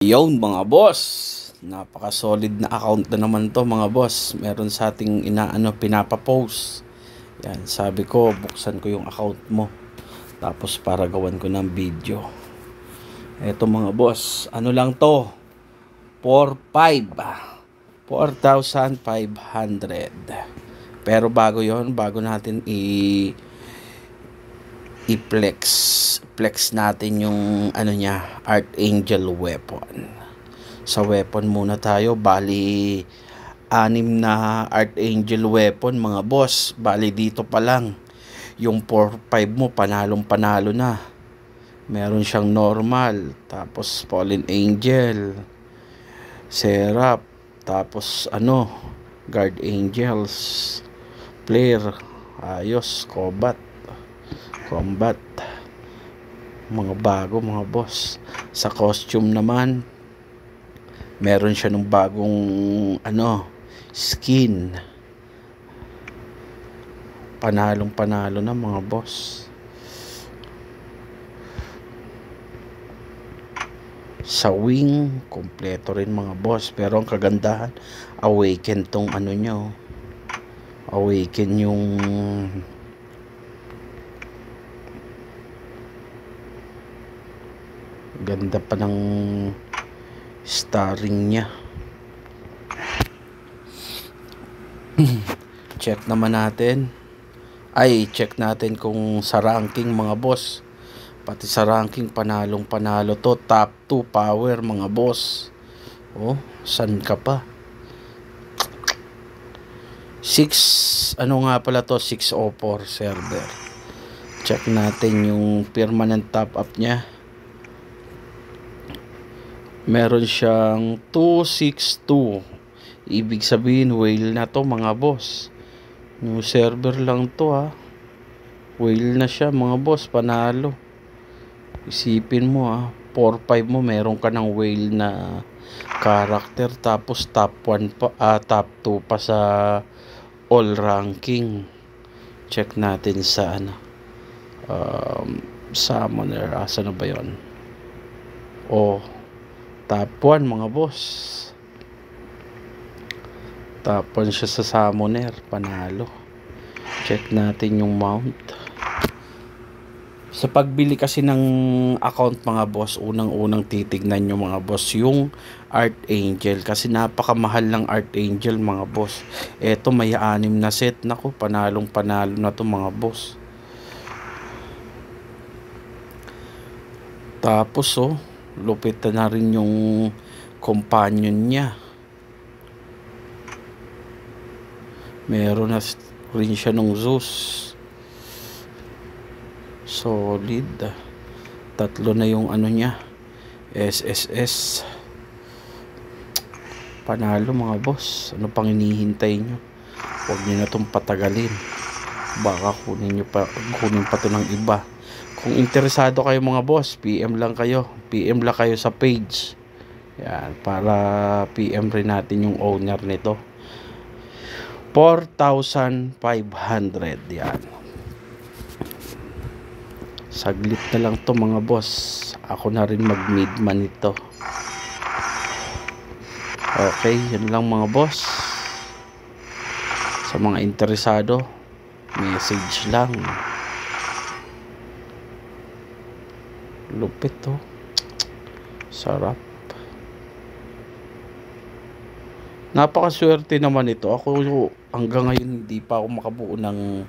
Yon mga boss, napaka solid na account na naman to mga boss. Meron sa ating pinapapost. Yan, sabi ko buksan ko yung account mo, tapos para gawan ko ng video. Eto mga boss, ano lang to, 4,500. Pero bago yon, bago natin i-flex natin yung Archangel weapon. Sa weapon muna tayo. Bali 6 na Archangel weapon mga boss. Bali dito pa lang yung 4-5 mo panalong panalo na. Meron siyang normal, tapos Fallen Angel, Seraph, tapos Guard Angels, Flare, ayos, combat, mga bago mga boss. Sa costume naman, meron siya ng bagong skin. Panalo na mga boss. Sa wing, kompleto rin mga boss. Pero ang kagandahan, awaken tong awaken yung ganda pa ng starring niya. Check natin kung sa ranking mga boss. Pati sa ranking panalo to. Top 2 power mga boss. San ka pa? 6 604 server. Check natin yung permanent top up niya. Meron siyang 262. Ibig sabihin whale na to mga boss. New server lang to Whale na siya mga boss, panalo. Isipin mo 4-5 mo meron ka ng whale na character, tapos top 1 pa, top 2 pa sa all ranking. Check natin sa summoner, asa na ba yon? Top 1 mga boss. Top 1 siya sa summoner, panalo. Check natin yung mount. Sa pagbili kasi ng account mga boss, unang-unang titignan nyo mga boss yung Archangel, kasi napakamahal ng Archangel mga boss. Eto may 6 na set. Naku, panalo na to mga boss. Tapos lupit na rin yung companion niya. Meron na rin siya ng Zeus. Solid. 3 na yung niya, SSS. Panalo mga boss. Ano pang hinihintay nyo? Huwag nyo na itong patagalin. Baka kunin pa to ng iba. Kung interesado kayo mga boss, PM lang kayo sa page. Yan, para PM rin natin yung owner nito. 4,500 yan. Saglit na lang to mga boss. Ako na rin mag-midman ito. Okay, yun lang mga boss. Sa mga interesado, message lang. Lupit sarap. Napakaswerte naman ito. Ako hanggang ngayon hindi pa ako makabuo ng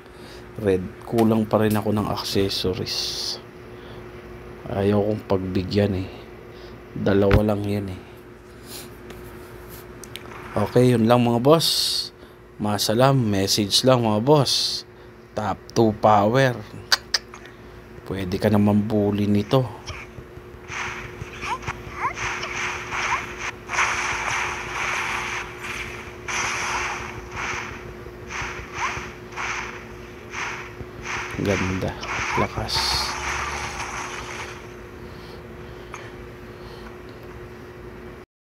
red. Kulang pa rin ako ng accessories. Ayaw kong pagbigyan 2 lang yan Okay, yun lang mga boss. Masalam, message lang mga boss. Top 2 power. Pwede ka naman bully nito. Ganda, lakas.